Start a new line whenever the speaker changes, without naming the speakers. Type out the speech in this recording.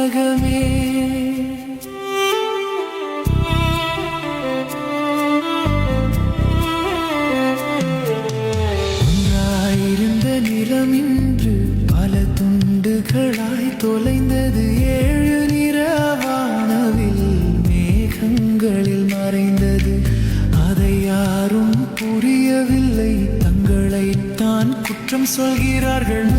உலகமே. ஒன்றாயிருந்த நிலமின்று பல துண்டுகளாய் தொலைந்தது. 7 நிற வானவில் மேகங்களில் மறைந்தது. அதை யாரும் புரியவில்லை, தங்களைத்தான் குற்றம் சொல்கிறார்கள்.